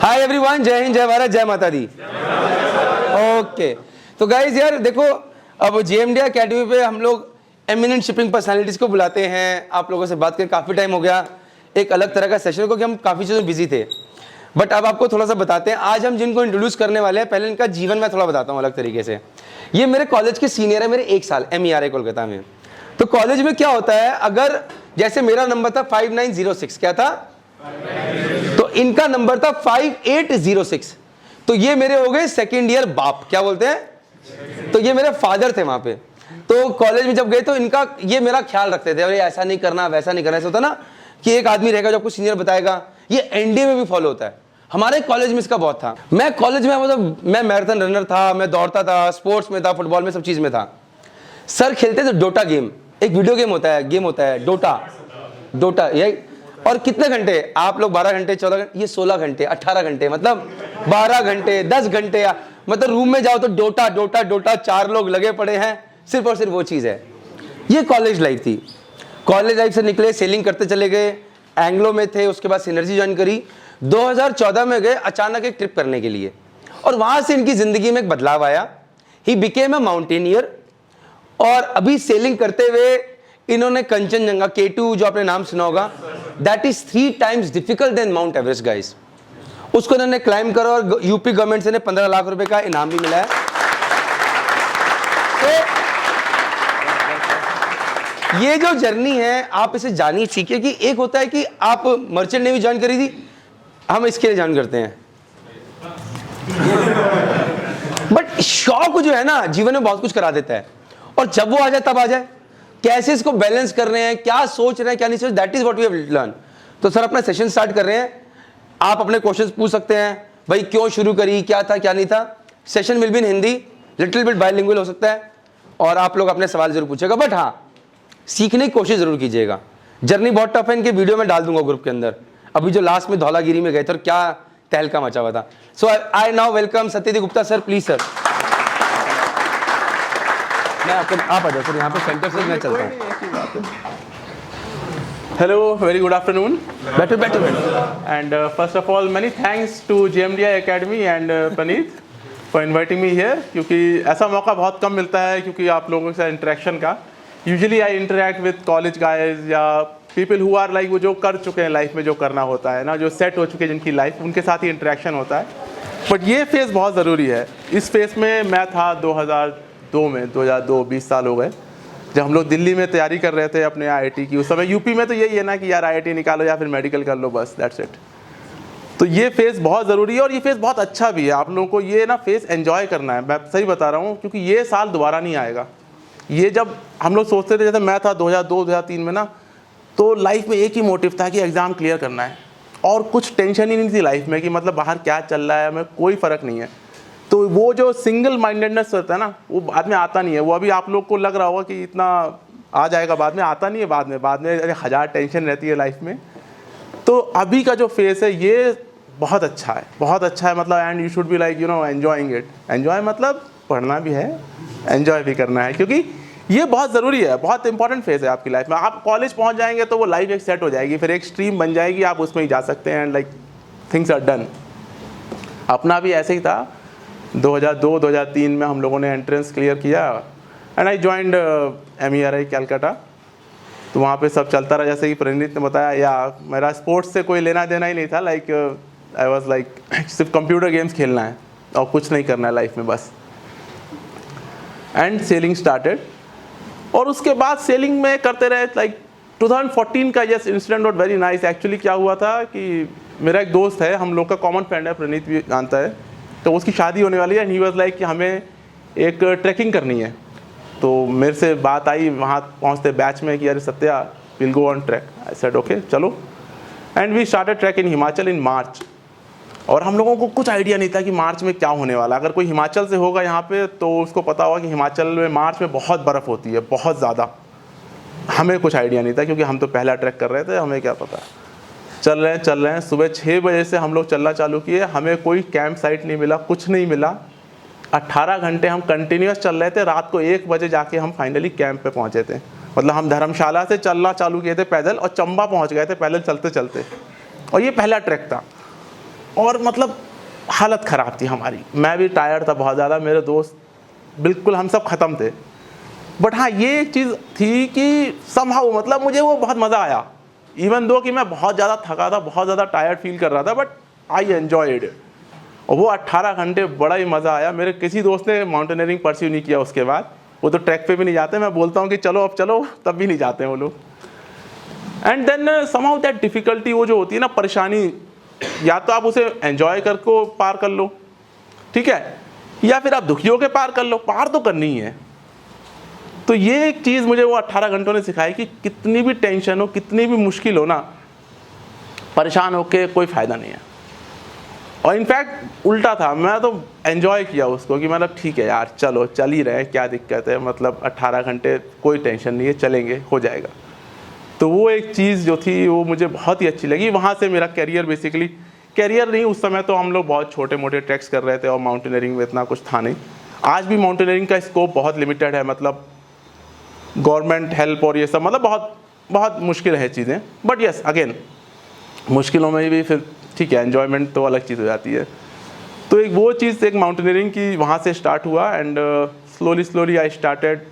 Hi everyone, जय हिंद, जय भारत, जय माता दी। ओके, तो गाइज यार देखो, अब जेएमडी एकेडमी पे हम लोग एमिनेंट शिपिंग पर्सनालिटीज को बुलाते हैं। आप लोगों से बात कर काफ़ी टाइम हो गया, एक अलग तरह का सेशन, क्योंकि हम काफ़ी चीज़ों में बिजी थे। बट अब आपको थोड़ा सा बताते हैं। आज हम जिनको इंट्रोड्यूस करने वाले हैं, पहले इनका जीवन मैं थोड़ा बताता हूँ अलग तरीके से। ये मेरे कॉलेज के सीनियर है, मेरे 1 साल MERA कोलकाता में। तो कॉलेज में क्या होता है, अगर जैसे मेरा नंबर था 5906, क्या था, तो इनका नंबर था 5806। तो ये मेरे हो गए सेकेंड ईयर बाप, क्या बोलते हैं, तो ये मेरे फादर थे वहां पे। तो कॉलेज में जब गए तो इनका ये मेरा ख्याल रखते थे, अरे ऐसा नहीं करना वैसा नहीं करना। ऐसा होता ना कि एक आदमी रहेगा जो आपको सीनियर बताएगा। ये एनडीए में भी फॉलो होता है, हमारे कॉलेज में इसका बहुत था। मैं कॉलेज में मतलब मैं मैराथन रनर था, मैं दौड़ता था, स्पोर्ट्स में था, फुटबॉल में, सब चीज में था। सर खेलते थे डोटा गेम, एक वीडियो गेम होता है डोटा यही। और कितने घंटे आप लोग, 12 घंटे, 14 घंटे, ये 16 घंटे, 18 घंटे, मतलब 12 घंटे, 10 घंटे, मतलब रूम में जाओ तो डोटा 4 लोग लगे पड़े हैं, सिर्फ और सिर्फ वो चीज़ है। ये कॉलेज लाइफ थी। कॉलेज लाइफ से निकले, सेलिंग करते चले गए, एंग्लो में थे, उसके बाद सिनर्जी ज्वाइन करी। 2014 में गए अचानक एक ट्रिप करने के लिए, और वहाँ से इनकी ज़िंदगी में एक बदलाव आया। ही बिकेम अ माउंटेनियर, और अभी सेलिंग करते हुए इन्होंने कंचनजंगा K2 जो आपने नाम सुना होगा, that is 3 times difficult than Mount Everest guys, उसको इन्होंने क्लाइम करा, और यूपी गवर्नमेंट से 15 लाख रुपए का इनाम भी मिला है। तो ये जो जर्नी है आप इसे जानिए, सीखिए कि एक होता है कि आप मर्चेंट नेवी ज्वाइन करी थी, हम इसके लिए ज्वाइन करते हैं। बट शौक जो है ना जीवन में बहुत कुछ करा देता है, और जब वो आ जाए तब आ जाए। कैसे इसको बैलेंस कर रहे हैं, क्या सोच रहे हैं, क्या नहीं सोच, that is what we have learn. तो सर अपना सेशन स्टार्ट कर रहे हैं। आप अपने क्वेश्चंस पूछ सकते हैं, भाई क्यों शुरू करी, क्या था क्या नहीं था। Session will be in Hindi, little bit bilingual हो सकता है, और आप लोग अपने सवाल जरूर पूछेगा, बट हाँ सीखने की कोशिश जरूर कीजिएगा। जर्नी बहुत टफ है, इनके वीडियो में डाल दूंगा ग्रुप के अंदर। अभी जो लास्ट में धौलागिरी में गए थे और क्या तहलका मचा हुआ था। So I now welcome Satyadev Gupta sir, please sir. आप आ जाओ सर, यहाँ पे सेंटर से मैं चलता हूँ। Hello, very good afternoon. बैठो। And first of all, many thanks to JMDI Academy and Praneeth for inviting me here. क्योंकि ऐसा मौका बहुत कम मिलता है, क्योंकि आप लोगों के साथ इंटरेक्शन का। Usually I interact with college guys या people who are like वो जो कर चुके हैं लाइफ में, जो करना होता है ना, जो सेट हो चुके हैं जिनकी लाइफ, उनके साथ ही इंटरेक्शन होता है। बट ये फेज़ बहुत ज़रूरी है। इस फेज़ में मैं था 2002 में, 2020 साल हो गए, जब हम लोग दिल्ली में तैयारी कर रहे थे अपने IIT की। उस समय यूपी में तो यही है ना कि यार IIT निकालो या फिर मेडिकल कर लो, बस दैट्स इट। तो ये फेज़ बहुत ज़रूरी है, और ये फेज़ बहुत अच्छा भी है। आप लोगों को ये ना फेज़ एंजॉय करना है, मैं सही बता रहा हूँ, क्योंकि ये साल दोबारा नहीं आएगा। ये जब हम लोग सोचते थे, जैसे मैं था 2002-2003 में ना, तो लाइफ में एक ही मोटिव था कि एग्ज़ाम क्लियर करना है, और कुछ टेंशन ही नहीं थी लाइफ में कि मतलब बाहर क्या चल रहा है, हमें कोई फ़र्क नहीं है। तो वो जो सिंगल माइंडेडनेस होता है ना, वो बाद में आता नहीं है। वो अभी आप लोग को लग रहा होगा कि इतना आ जाएगा, बाद में आता नहीं है। बाद में 1000 टेंशन रहती है लाइफ में। तो अभी का जो फेस है ये बहुत अच्छा है, बहुत अच्छा है, मतलब and you should be like enjoying it. Enjoy मतलब पढ़ना भी है, एंजॉय भी करना है, क्योंकि ये बहुत ज़रूरी है, बहुत इंपॉर्टेंट फेज़ है आपकी लाइफ में। आप कॉलेज पहुँच जाएंगे तो वो लाइफ एक सेट हो जाएगी, फिर एक स्ट्रीम बन जाएगी, आप उसमें ही जा सकते हैं, and like things are done. अपना भी ऐसे ही था। 2002-2003 में हम लोगों ने एंट्रेंस क्लियर किया, and I joined MERA Calcutta. तो वहाँ पे सब चलता रहा, जैसे कि प्रणीत ने बताया, या मेरा स्पोर्ट्स से कोई लेना देना ही नहीं था। लाइक आई वाज लाइक सिर्फ कंप्यूटर गेम्स खेलना है और कुछ नहीं करना है लाइफ में, बस। एंड सेलिंग स्टार्टेड, और उसके बाद सेलिंग में करते रहे। लाइक 2014 का yes incident what very nice. Actually क्या हुआ था कि मेरा एक दोस्त है, हम लोग का कॉमन फ्रेंड है, प्रणीत भी जानता है, तो उसकी शादी होने वाली है, एंड ही वाज लाइक कि हमें एक ट्रैकिंग करनी है। तो मेरे से बात आई वहाँ पहुँचते बैच में कि अरे Satya, will go on track. I said okay चलो, and we started track in Himachal in March. और हम लोगों को कुछ आइडिया नहीं था कि मार्च में क्या होने वाला। अगर कोई हिमाचल से होगा यहाँ पे तो उसको पता होगा कि हिमाचल में मार्च में बहुत बर्फ़ होती है, बहुत ज़्यादा। हमें कुछ आइडिया नहीं था, क्योंकि हम तो पहला ट्रैक कर रहे थे, हमें क्या पता। चल रहे हैं सुबह 6 बजे से हम लोग चलना चालू किए। हमें कोई कैंप साइट नहीं मिला, कुछ नहीं मिला। 18 घंटे हम कंटिन्यूस चल रहे थे। रात को 1 बजे जाके हम फाइनली कैंप पे पहुंचे थे। मतलब हम धर्मशाला से चलना चालू किए थे पैदल, और चंबा पहुंच गए थे पैदल चलते चलते। और ये पहला ट्रैक था। और मतलब हालत ख़राब थी हमारी, मैं भी टायर्ड था बहुत ज़्यादा, मेरे दोस्त बिल्कुल हम सब ख़त्म थे। बट हाँ, ये एक चीज़ थी कि समहाउ मतलब मुझे वो बहुत मज़ा आया, इवन दो कि मैं बहुत ज़्यादा थका था, बहुत ज़्यादा टायर्ड फील कर रहा था, बट आई एन्जॉयड। और वो 18 घंटे बड़ा ही मज़ा आया। मेरे किसी दोस्त ने माउंटेनियरिंग परस्यू नहीं किया उसके बाद, वो तो ट्रैक पे भी नहीं जाते, मैं बोलता हूँ कि चलो अब चलो, तब भी नहीं जाते हैं वो लोग। And then somehow that difficulty, वो जो होती है ना परेशानी, या तो आप उसे एंजॉय कर को पार कर लो, ठीक है, या फिर आप दुखी होकर पार कर लो, पार तो करनी ही है। तो ये एक चीज़ मुझे वो 18 घंटों ने सिखाई कि कितनी भी टेंशन हो, कितनी भी मुश्किल हो ना, परेशान होके कोई फ़ायदा नहीं है। और इनफैक्ट उल्टा था, मैं तो एंजॉय किया उसको कि मतलब ठीक है यार, चलो चल ही रहे, क्या दिक्कत है, मतलब 18 घंटे कोई टेंशन नहीं है, चलेंगे, हो जाएगा। तो वो एक चीज़ जो थी वो मुझे बहुत ही अच्छी लगी। वहाँ से मेरा करियर बेसिकली, करियर नहीं, उस समय तो हम लोग बहुत छोटे मोटे ट्रैक्स कर रहे थे और माउंटेनियरिंग में इतना कुछ था नहीं। आज भी माउंटेनियरिंग का स्कोप बहुत लिमिटेड है, मतलब गवर्नमेंट हेल्प और ये सब, मतलब बहुत बहुत मुश्किल है चीज़ें। बट यस, अगेन मुश्किलों में भी फिर ठीक है, एन्जॉयमेंट तो अलग चीज़ हो जाती है। तो एक वो चीज़, एक माउंटेनियरिंग की वहाँ से स्टार्ट हुआ एंड स्लोली आई स्टार्टेड।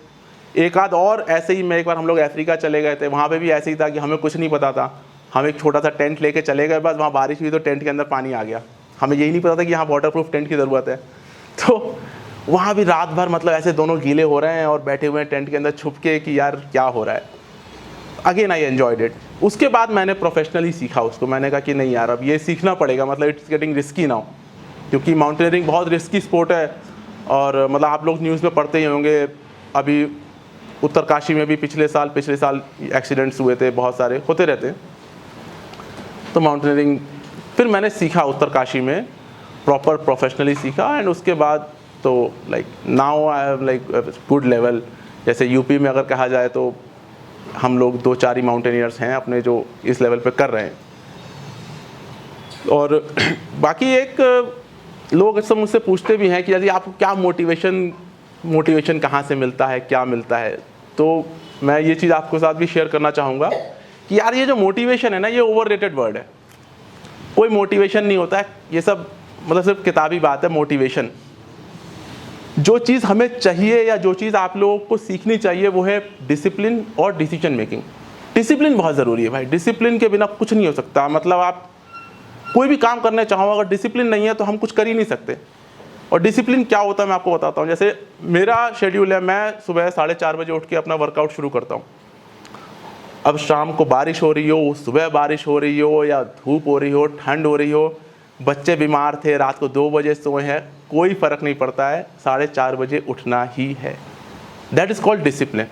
एक आध और ऐसे ही, मैं एक बार हम लोग अफ्रीका चले गए थे, वहाँ पे भी ऐसे ही था कि हमें कुछ नहीं पता था, हम एक छोटा सा टेंट लेके चले गए, बस वहाँ बारिश हुई तो टेंट के अंदर पानी आ गया, हमें यही नहीं पता था कि यहाँ वाटरप्रूफ टेंट की ज़रूरत है। तो वहाँ भी रात भर मतलब ऐसे दोनों गीले हो रहे हैं और बैठे हुए हैं टेंट के अंदर छुप के कि यार क्या हो रहा है। Again I enjoyed it. उसके बाद मैंने प्रोफेशनली सीखा उसको, मैंने कहा कि नहीं यार अब ये सीखना पड़ेगा, मतलब इट्स गेटिंग रिस्की नाउ, क्योंकि माउंटेनियरिंग बहुत रिस्की स्पोर्ट है। और मतलब आप लोग न्यूज़ में पढ़ते ही होंगे, अभी उत्तरकाशी में भी पिछले साल एक्सीडेंट्स हुए थे, बहुत सारे होते रहते हैं। तो माउंटेनियरिंग फिर मैंने सीखा उत्तरकाशी में, प्रॉपर प्रोफेशनली सीखा एंड उसके बाद तो like now I have like good level. जैसे यूपी में अगर कहा जाए तो हम लोग 2-4 ही माउंटेनियर्स हैं अपने जो इस लेवल पे कर रहे हैं। और बाकी एक लोग सब मुझसे पूछते भी हैं कि यदि आपको क्या मोटिवेशन कहाँ से मिलता है, क्या मिलता है। तो मैं ये चीज़ आपके साथ भी शेयर करना चाहूँगा कि यार ये जो मोटिवेशन है ना, ये ओवररेटेड वर्ड है। कोई मोटिवेशन नहीं होता है, ये सब मतलब सिर्फ किताबी बात है। मोटिवेशन, जो चीज़ हमें चाहिए या जो चीज़ आप लोगों को सीखनी चाहिए वो है डिसिप्लिन और डिसीजन मेकिंग। डिसिप्लिन बहुत ज़रूरी है भाई, डिसिप्लिन के बिना कुछ नहीं हो सकता। मतलब आप कोई भी काम करने चाहो, अगर डिसिप्लिन नहीं है तो हम कुछ कर ही नहीं सकते। और डिसिप्लिन क्या होता है मैं आपको बताता हूँ। जैसे मेरा शेड्यूल है, मैं सुबह 4:30 बजे उठ के अपना वर्कआउट शुरू करता हूँ। अब शाम को बारिश हो रही हो, सुबह बारिश हो रही हो, या धूप हो रही हो, ठंड हो रही हो, बच्चे बीमार थे, रात को 2 बजे सोए हैं, कोई फ़र्क नहीं पड़ता है, 4:30 बजे उठना ही है। That is called discipline.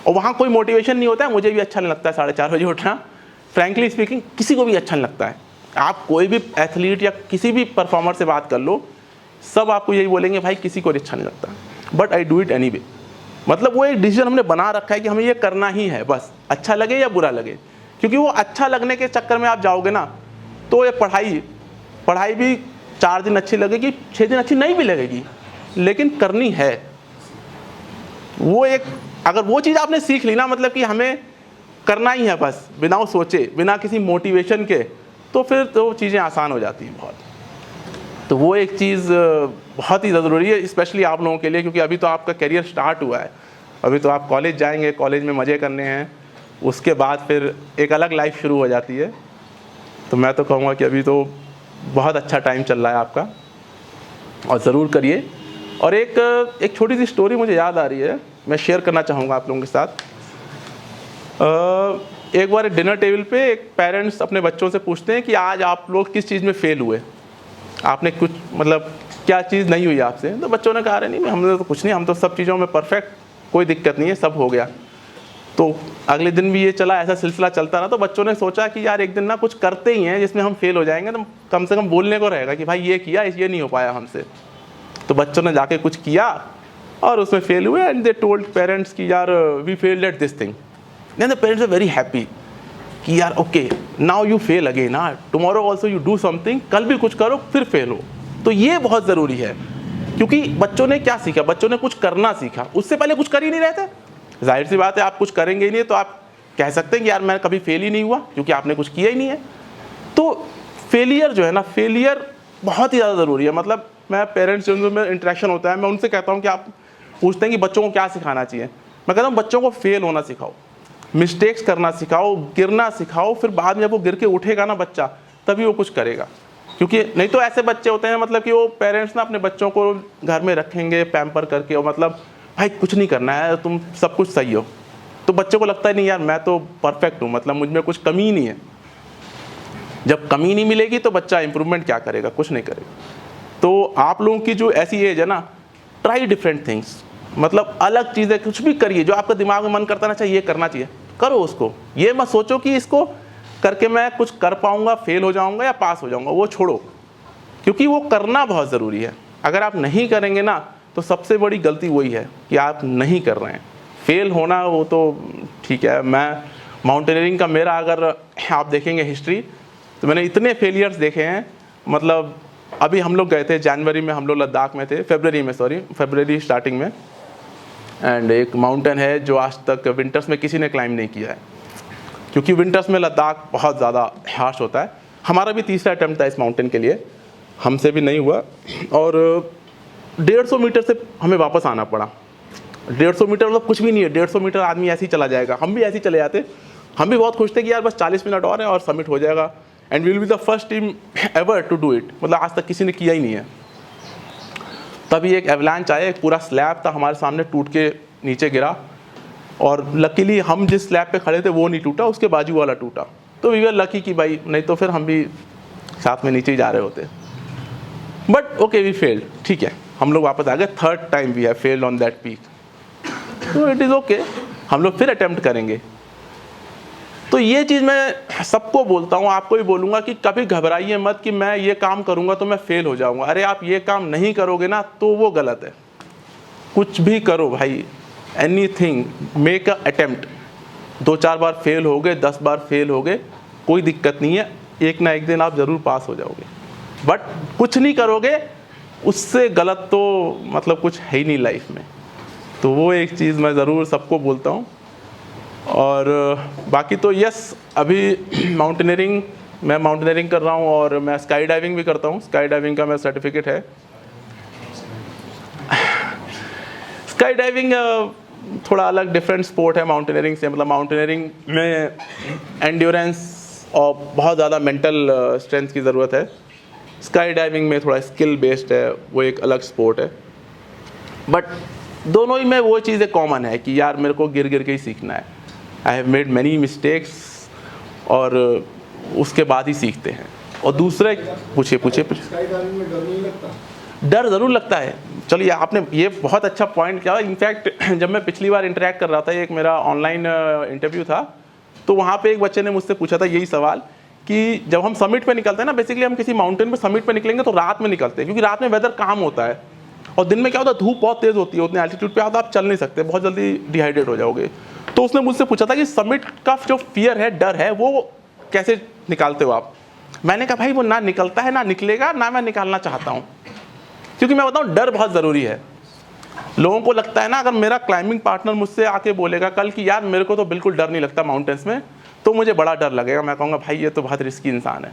और वहाँ कोई मोटिवेशन नहीं होता है। मुझे भी अच्छा नहीं लगता है 4:30 बजे उठना, फ्रैंकली स्पीकिंग किसी को भी अच्छा नहीं लगता है। आप कोई भी एथलीट या किसी भी परफॉर्मर से बात कर लो, सब आपको यही बोलेंगे भाई किसी को अच्छा नहीं लगता, but I do it anyway. मतलब वो एक डिसीजन हमने बना रखा है कि हमें ये करना ही है, बस अच्छा लगे या बुरा लगे। क्योंकि वो अच्छा लगने के चक्कर में आप जाओगे ना, तो ये पढ़ाई भी 4 दिन अच्छी लगेगी, 6 दिन अच्छी नहीं भी लगेगी, लेकिन करनी है। वो एक, अगर वो चीज़ आपने सीख ली ना, मतलब कि हमें करना ही है बस, बिना सोचे, बिना किसी मोटिवेशन के, तो फिर तो चीज़ें आसान हो जाती हैं बहुत। तो वो एक चीज़ बहुत ही ज़रूरी है, स्पेशली आप लोगों के लिए, क्योंकि अभी तो आपका करियर स्टार्ट हुआ है। अभी तो आप कॉलेज जाएंगे, कॉलेज में मज़े करने हैं, उसके बाद फिर एक अलग लाइफ शुरू हो जाती है। तो मैं तो कहूँगा कि अभी तो बहुत अच्छा टाइम चल रहा है आपका, और ज़रूर करिए। और एक छोटी सी स्टोरी मुझे याद आ रही है, मैं शेयर करना चाहूँगा आप लोगों के साथ। एक बार डिनर टेबल पे एक पेरेंट्स अपने बच्चों से पूछते हैं कि आज आप लोग किस चीज़ में फ़ेल हुए, आपने कुछ मतलब क्या चीज़ नहीं हुई आपसे। तो बच्चों ने कहा अरे नहीं, हमने तो कुछ नहीं, हम तो सब चीज़ों में परफेक्ट, कोई दिक्कत नहीं है, सब हो गया। तो अगले दिन भी ये चला, ऐसा सिलसिला चलता रहा। तो बच्चों ने सोचा कि यार एक दिन ना कुछ करते ही हैं जिसमें हम फेल हो जाएंगे, तो कम से कम बोलने को रहेगा कि भाई ये किया, ये नहीं हो पाया हमसे। तो बच्चों ने जाके कुछ किया और उसमें फेल हुए, एंड दे टोल्ड पेरेंट्स कि यार we failed at this thing. Then the parents are very happy कि यार okay now you fail again, tomorrow also you do something, कल भी कुछ करो फिर फेल हो। तो ये बहुत ज़रूरी है, क्योंकि बच्चों ने क्या सीखा, बच्चों ने कुछ करना सीखा, उससे पहले कुछ कर ही नहीं रहे थे। जाहिर सी बात है, आप कुछ करेंगे ही नहीं तो आप कह सकते हैं कि यार मैं कभी फेल ही नहीं हुआ, क्योंकि आपने कुछ किया ही नहीं है। तो फेलियर जो है ना, फेलियर बहुत ही ज़्यादा ज़रूरी है। मतलब मैं पेरेंट्स जो में इंटरेक्शन होता है, मैं उनसे कहता हूँ कि आप पूछते हैं कि बच्चों को क्या सिखाना चाहिए, मैं कहता हूँ बच्चों को फेल होना सिखाओ, मिस्टेक्स करना सिखाओ, गिरना सिखाओ, फिर बाद में जब वो गिर के उठेगा ना बच्चा, तभी वो कुछ करेगा। क्योंकि नहीं तो ऐसे बच्चे होते हैं मतलब कि वो पेरेंट्स ना अपने बच्चों को घर में रखेंगे पैम्पर करके, और मतलब भाई कुछ नहीं करना है, तुम सब कुछ सही हो, तो बच्चे को लगता है नहीं यार मैं तो परफेक्ट हूँ, मतलब मुझ में कुछ कमी नहीं है। जब कमी नहीं मिलेगी तो बच्चा इंप्रूवमेंट क्या करेगा, कुछ नहीं करेगा। तो आप लोगों की जो ऐसी एज है ना, ट्राई डिफरेंट थिंग्स, मतलब अलग चीज़ें कुछ भी करिए, जो आपका दिमाग में मन करता ना चाहिए ये करना चाहिए, करो उसको। ये मत सोचो कि इसको करके मैं कुछ कर पाऊंगा, फेल हो जाऊंगा या पास हो जाऊंगा, वो छोड़ो, क्योंकि वो करना बहुत ज़रूरी है। अगर आप नहीं करेंगे ना तो सबसे बड़ी गलती वही है कि आप नहीं कर रहे हैं। फेल होना वो तो ठीक है, मैं माउंटेनियरिंग का मेरा अगर आप देखेंगे हिस्ट्री तो मैंने इतने फेलियर्स देखे हैं। मतलब अभी हम लोग गए थे जनवरी में, हम लोग लद्दाख में थे, फरवरी स्टार्टिंग में, एंड एक माउंटेन है जो आज तक विंटर्स में किसी ने क्लाइंब नहीं किया है, क्योंकि विंटर्स में लद्दाख बहुत ज़्यादा हार्श होता है। हमारा भी तीसरा अटैम्प्ट था इस माउंटेन के लिए, हमसे भी नहीं हुआ, और 150 मीटर से हमें वापस आना पड़ा। 150 मीटर मतलब कुछ भी नहीं है, 150 मीटर आदमी ऐसे ही चला जाएगा, हम भी ऐसे ही चले जाते। हम भी बहुत खुश थे कि यार बस 40 मिनट और है और सबमिट हो जाएगा, and we will be the first team ever to do it, मतलब आज तक किसी ने किया ही नहीं है। तभी एक एवलांच आया, एक पूरा स्लैब था हमारे सामने, टूट के नीचे गिरा, और लकीली हम जिस स्लैब पे खड़े थे वो नहीं टूटा, उसके बाजू वाला टूटा। तो वी वर लकी कि भाई, नहीं तो फिर हम भी साथ में नीचे ही जा रहे होते। बट ओके वी फेल्ड, ठीक है, हम लोग वापस आ गए। Third time we have failed on that peak, तो इट इज़ ओके, हम लोग फिर अटेम्प्ट करेंगे। तो ये चीज़ मैं सबको बोलता हूँ, आपको भी बोलूँगा कि कभी घबराइए मत कि मैं ये काम करूँगा तो मैं फेल हो जाऊँगा। अरे आप ये काम नहीं करोगे ना तो वो गलत है। कुछ भी करो भाई, anything, make a attempt. 2-4 bar fail हो गए, 10 बार फेल हो गए, कोई दिक्कत नहीं है, एक ना एक दिन आप ज़रूर पास हो जाओगे। बट कुछ नहीं करोगे उससे गलत तो मतलब कुछ है ही नहीं लाइफ में। तो वो एक चीज़ मैं ज़रूर सबको बोलता हूँ। और बाकी तो यस, अभी मैं माउंटेनियरिंग कर रहा हूँ और मैं स्काई डाइविंग भी करता हूँ। स्काई डाइविंग का मेरा सर्टिफिकेट है। स्काई डाइविंग थोड़ा अलग डिफरेंट स्पोर्ट है माउंटेनियरिंग से। मतलब माउंटेनियरिंग में एंड्योरेंस और बहुत ज़्यादा मेंटल स्ट्रेंथ की ज़रूरत है। स्काई डाइविंग में थोड़ा स्किल बेस्ड है, वो एक अलग स्पोर्ट है। बट दोनों ही में वो चीज़ें कॉमन है कि यार मेरे को गिर गिर के ही सीखना है। I have made many mistakes, और उसके बाद ही सीखते हैं। और दूसरे पूछिए। स्काई डाइविंग में डर नहीं लगता? डर ज़रूर लगता है। चलिए, आपने ये बहुत अच्छा पॉइंट किया। इनफैक्ट जब मैं पिछली बार इंटरेक्ट कर रहा था, एक मेरा ऑनलाइन इंटरव्यू था, तो वहाँ पे एक बच्चे ने मुझसे पूछा था यही सवाल कि जब हम समिट पे निकलते हैं ना, बेसिकली हम किसी माउंटेन पे समिट पे निकलेंगे तो रात में निकलते हैं, क्योंकि रात में वेदर काम होता है, और दिन में क्या होता है धूप बहुत तेज़ होती है, उतने एल्टीट्यूड पे आप चल नहीं सकते, बहुत जल्दी डिहाइड्रेट हो जाओगे। तो उसने मुझसे पूछा था कि समिट का जो फियर है, डर है, वो कैसे निकालते हो आप। मैंने कहा भाई वो ना निकलता है, ना निकलेगा, ना मैं निकालना चाहता हूँ। क्योंकि मैं बताऊँ, डर बहुत ज़रूरी है। लोगों को लगता है ना, अगर मेरा क्लाइंबिंग पार्टनर मुझसे आके बोलेगा कल कि यार मेरे को तो बिल्कुल डर नहीं लगता माउंटेन्स में, तो मुझे बड़ा डर लगेगा। मैं कहूँगा भाई ये तो बहुत रिस्की इंसान है,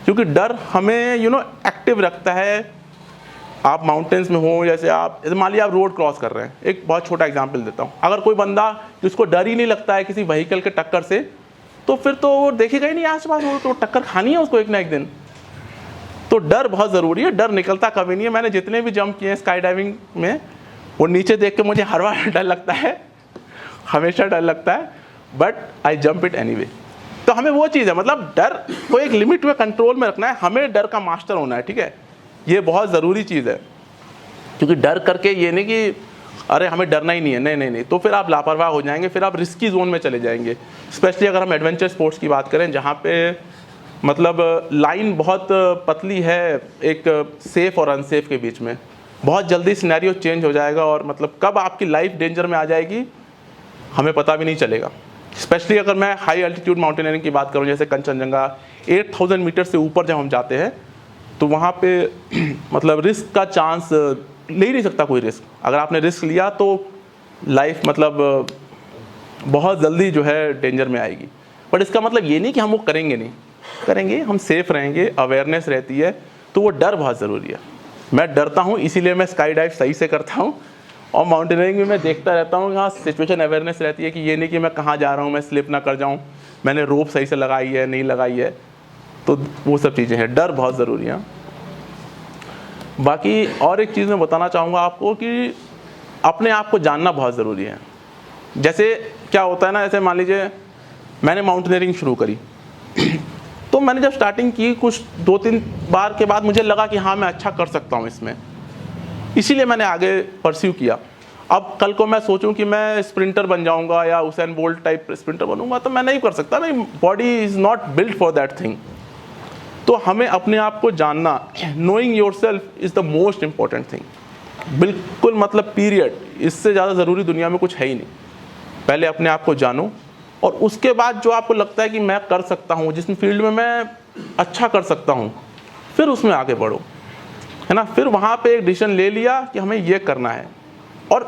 क्योंकि डर हमें एक्टिव रखता है। आप माउंटेन्स में हो, जैसे मान लीजिए आप रोड क्रॉस कर रहे हैं, एक बहुत छोटा एग्जांपल देता हूँ। अगर कोई बंदा जिसको डर ही नहीं लगता है किसी व्हीकल के टक्कर से, तो फिर तो वो देखेगा ही नहीं आसपास, वो तो टक्कर खानी है उसको एक ना एक दिन। तो डर बहुत ज़रूरी है, डर निकलता कभी नहीं है। मैंने जितने भी जंप किए हैं स्काई डाइविंग में, वो नीचे देख के मुझे हर बार डर लगता है, हमेशा डर लगता है, but I jump it anyway. तो हमें वो चीज़ है, मतलब डर को एक लिमिट में कंट्रोल में रखना है, हमें डर का मास्टर होना है, ठीक है। ये बहुत ज़रूरी चीज़ है, क्योंकि डर करके ये नहीं कि अरे हमें डरना ही नहीं है, नहीं, तो फिर आप लापरवाह हो जाएंगे, फिर आप रिस्की जोन में चले जाएंगे। स्पेशली अगर हम एडवेंचर स्पोर्ट्स की बात करें, जहाँ पे मतलब लाइन बहुत पतली है एक सेफ़ और अनसेफ के बीच में, बहुत जल्दी सिनेरियो चेंज हो जाएगा, और मतलब कब आपकी लाइफ डेंजर में आ जाएगी हमें पता भी नहीं चलेगा। स्पेशली अगर मैं हाई एल्टीट्यूड माउंटेनियरिंग की बात करूँ, जैसे कंचनजंगा 8000 मीटर से ऊपर जब हम जाते हैं, तो वहाँ पे मतलब रिस्क का चांस ले ही नहीं सकता कोई रिस्क। अगर आपने रिस्क लिया तो लाइफ मतलब बहुत जल्दी जो है डेंजर में आएगी। बट इसका मतलब ये नहीं कि हम वो करेंगे नहीं, करेंगे, हम सेफ़ रहेंगे, अवेयरनेस रहती है, तो वो डर बहुत ज़रूरी है। मैं डरता हूँ, इसीलिए मैं स्काई डाइव सही से करता हूँ, और माउंटेनियरिंग में मैं देखता रहता हूँ, हाँ सिचुएशन अवेयरनेस रहती है कि ये नहीं कि मैं कहाँ जा रहा हूँ, मैं स्लिप ना कर जाऊँ, मैंने रोप सही से लगाई है नहीं लगाई है, तो वो सब चीज़ें हैं, डर बहुत ज़रूरी है। बाकी और एक चीज़ मैं बताना चाहूँगा आपको कि अपने आप को जानना बहुत ज़रूरी है। जैसे क्या होता है ना, जैसे मान लीजिए मैंने माउंटेनियरिंग शुरू करी तो मैंने जब स्टार्टिंग की कुछ 2-3 बार के बाद मुझे लगा कि हाँ मैं अच्छा कर सकता हूँ इसमें, इसीलिए मैंने आगे परस्यू किया। अब कल को मैं सोचूं कि मैं स्प्रिंटर बन जाऊंगा या उसेन बोल्ट टाइप स्प्रिंटर बनूंगा, तो मैं नहीं कर सकता, मेरी body is not built for that thing. तो हमें अपने आप को जानना, knowing yourself is the most important thing, बिल्कुल मतलब पीरियड, इससे ज़्यादा ज़रूरी दुनिया में कुछ है ही नहीं। पहले अपने आप को जानो, और उसके बाद जो आपको लगता है कि मैं कर सकता हूँ, जिस फील्ड में मैं अच्छा कर सकता हूँ, फिर उसमें आगे बढ़ो, है ना। फिर वहाँ पे एक डिसीजन ले लिया कि हमें ये करना है। और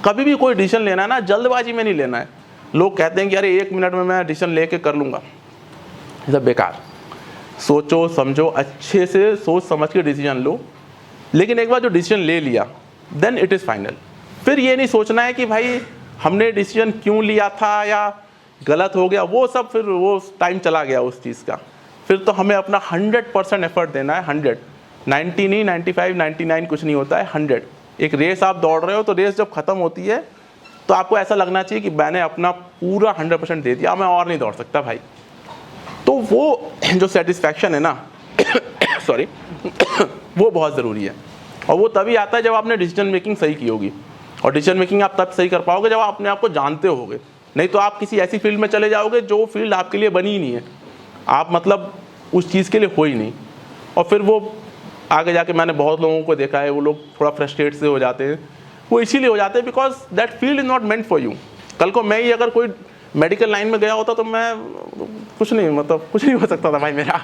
कभी भी कोई डिसीजन लेना है ना, जल्दबाजी में नहीं लेना है। लोग कहते हैं कि अरे 1 मिनट में मैं डिसीजन लेके कर लूँगा, ये सब बेकार। सोचो समझो, अच्छे से सोच समझ के डिसीजन लो, लेकिन एक बार जो डिसीजन ले लिया देन इट इज़ फाइनल। फिर ये नहीं सोचना है कि भाई हमने डिसीजन क्यों लिया था या गलत हो गया, वो सब फिर वो टाइम चला गया उस चीज़ का। फिर तो हमें अपना 100% एफर्ट देना है, 100, 90 नहीं, 95, 99 कुछ नहीं होता है, 100। एक रेस आप दौड़ रहे हो तो रेस जब ख़त्म होती है तो आपको ऐसा लगना चाहिए कि मैंने अपना पूरा 100% दे दिया, मैं और नहीं दौड़ सकता भाई। तो वो जो सेटिस्फैक्शन है ना सॉरी वो बहुत ज़रूरी है, और वो तभी आता है जब आपने डिसीजन मेकिंग सही की होगी। और डिसीजन मेकिंग आप तब सही कर पाओगे जब आप अपने आप को जानते होगे, नहीं तो आप किसी ऐसी फील्ड में चले जाओगे जो फील्ड आपके लिए बनी ही नहीं है, आप मतलब उस चीज़ के लिए हो ही नहीं। और फिर वो आगे जाके मैंने बहुत लोगों को देखा है, वो लोग थोड़ा फ्रस्ट्रेट से हो जाते हैं, वो इसीलिए हो जाते हैं because that field is not meant for you. कल को मैं ही अगर कोई मेडिकल लाइन में गया होता तो मैं कुछ नहीं हो सकता था भाई मेरा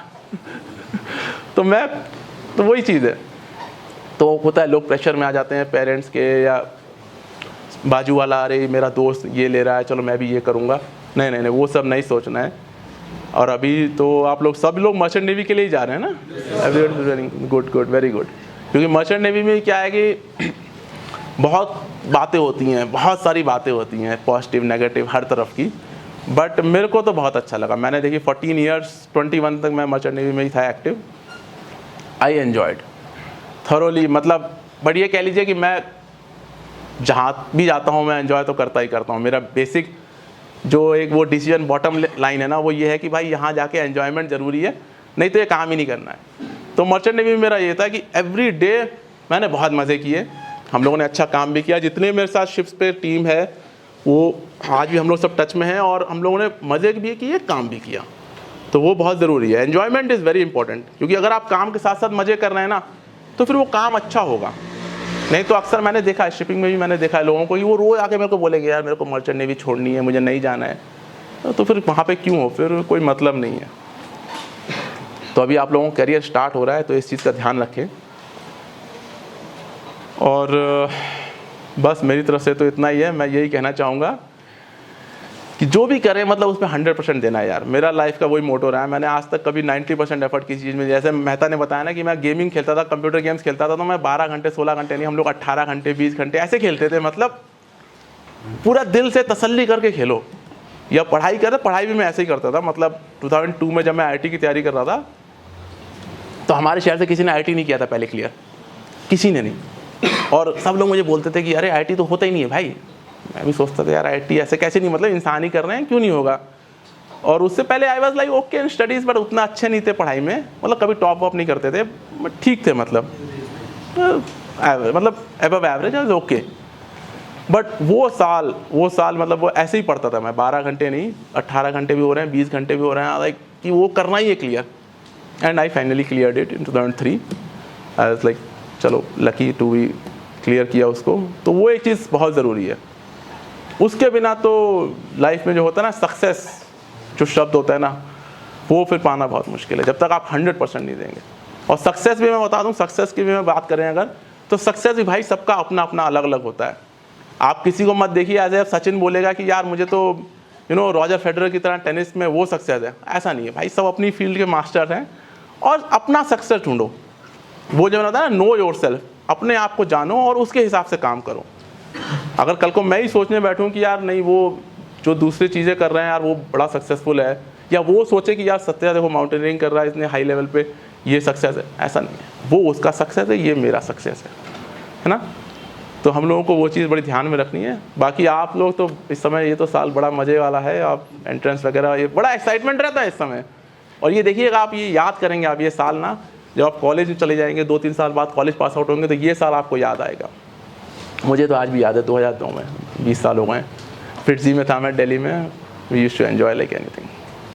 तो वही चीज़ है। तो होता है, लोग प्रेशर में आ जाते हैं पेरेंट्स के, या बाजू वाला अरे मेरा दोस्त ये ले रहा है चलो मैं भी ये करूँगा, नहीं, वो सब नहीं सोचना है। और अभी तो आप लोग सब लोग मर्चेंट नेवी के लिए ही जा रहे हैं ना, गुड, वेरी गुड। क्योंकि मर्चेंट नेवी में क्या है कि बहुत बातें होती हैं, बहुत सारी बातें होती हैं, पॉजिटिव नेगेटिव हर तरफ की, बट मेरे को तो बहुत अच्छा लगा। मैंने देखिए 14 ईयर्स 21 तक मैं मर्चेंट नेवी में ही था एक्टिव। आई एन्जॉयड थरोली, मतलब बढ़िया कह लीजिए कि मैं जहाँ भी जाता हूँ मैं एंजॉय तो करता ही करता हूँ। मेरा बेसिक जो एक वो डिसीजन बॉटम लाइन है ना, वो ये है कि भाई यहाँ जाके एंजॉयमेंट ज़रूरी है, नहीं तो ये काम ही नहीं करना है। तो मर्चेंट नेवी में मेरा ये था कि एवरी डे मैंने बहुत मज़े किए, हम लोगों ने अच्छा काम भी किया। जितने मेरे साथ शिप्स पे टीम है वो आज भी हम लोग सब टच में हैं, और हम लोगों ने मज़े भी किए, काम भी किया। तो वो बहुत ज़रूरी है, एन्जॉयमेंट इज़ वेरी इंपॉर्टेंट। क्योंकि अगर आप काम के साथ साथ मज़े कर रहे हैं ना, तो फिर वो काम अच्छा होगा। नहीं तो अक्सर मैंने देखा है, शिपिंग में भी मैंने देखा है लोगों को कि वो रोज़ आके मेरे को बोलेंगे यार मेरे को मर्चेंट नेवी छोड़नी है, मुझे नहीं जाना है। तो फिर वहाँ पे क्यों हो, फिर कोई मतलब नहीं है। तो अभी आप लोगों का करियर स्टार्ट हो रहा है, तो इस चीज़ का ध्यान रखें। और बस मेरी तरफ से तो इतना ही है। मैं यही कहना चाहूँगा कि जो भी करें मतलब उसमें 100% देना है यार। मेरा लाइफ का वही मोटो रहा है। मैंने आज तक कभी 90% एफर्ट किसी चीज़ में, जैसे मेहता ने बताया ना कि मैं गेमिंग खेलता था, कंप्यूटर गेम्स खेलता था, तो मैं 12 घंटे 16 घंटे नहीं, हम लोग 18 घंटे 20 घंटे ऐसे खेलते थे। मतलब पूरा दिल से तसल्ली करके खेलो। या पढ़ाई कर, पढ़ाई भी मैं ऐसे ही करता था। मतलब 2002 में जब मैं IIT की तैयारी कर रहा था, तो हमारे शहर से किसी ने IIT नहीं किया था पहले क्लियर, किसी ने नहीं। और सब लोग मुझे बोलते थे कि अरे IIT तो होता ही नहीं है भाई। मैं भी सोचता था यार IIT ऐसे कैसे नहीं, मतलब इंसान ही कर रहे हैं, क्यों नहीं होगा। और उससे पहले I was like okay in studies, but उतना अच्छे नहीं थे पढ़ाई में, मतलब कभी टॉप अप नहीं करते थे, बट ठीक थे, मतलब एबव एवरेज, ओके। बट वो साल मतलब वो ऐसे ही पढ़ता था मैं, 12 घंटे नहीं 18 घंटे भी हो रहे हैं, 20 घंटे भी हो रहे हैं, लाइक कि वो करना ही है clear. And I finally cleared it in 2003। I was like चलो लकी टू बी क्लियर किया उसको। तो वो एक चीज़ बहुत ज़रूरी है। उसके बिना तो लाइफ में जो होता है ना सक्सेस, जो शब्द होता है ना, वो फिर पाना बहुत मुश्किल है जब तक आप 100% नहीं देंगे। और सक्सेस भी मैं बता दूं, सक्सेस की भी मैं बात करें अगर, तो सक्सेस भी भाई सबका अपना अपना अलग अलग होता है। आप किसी को मत देखिए एज ए सचिन बोलेगा कि यार मुझे तो रॉजर फेडरर की तरह टेनिस में वो सक्सेस है, ऐसा नहीं है भाई। सब अपनी फील्ड के मास्टर हैं और अपना सक्सेस ढूंढो। वो जो होता है ना, नो योर सेल्फ, अपने आप को जानो और उसके हिसाब से काम करो। अगर कल को मैं ही सोचने बैठूं कि यार नहीं, वो जो दूसरी चीज़ें कर रहे हैं यार वो बड़ा सक्सेसफुल है, या वो सोचे कि यार सत्या देखो माउंटेनियरिंग कर रहा है इतने हाई लेवल पे, ये सक्सेस है, ऐसा नहीं है। वो उसका सक्सेस है, ये मेरा सक्सेस है ना। तो हम लोगों को वो चीज़ बड़ी ध्यान में रखनी है। बाकी आप लोग तो इस समय, ये तो साल बड़ा मज़े वाला है, आप एंट्रेंस वगैरह, ये बड़ा एक्साइटमेंट रहता है इस समय। और ये देखिएगा, आप ये याद करेंगे, आप ये साल ना, जब आप कॉलेज में चले जाएंगे 2-3 साल बाद कॉलेज पास आउट होंगे, तो ये साल आपको याद आएगा। मुझे तो आज भी याद है, 2002 में, 20 साल हो गए, फिटजी में था मैं दिल्ली में, we used to enjoy like anything.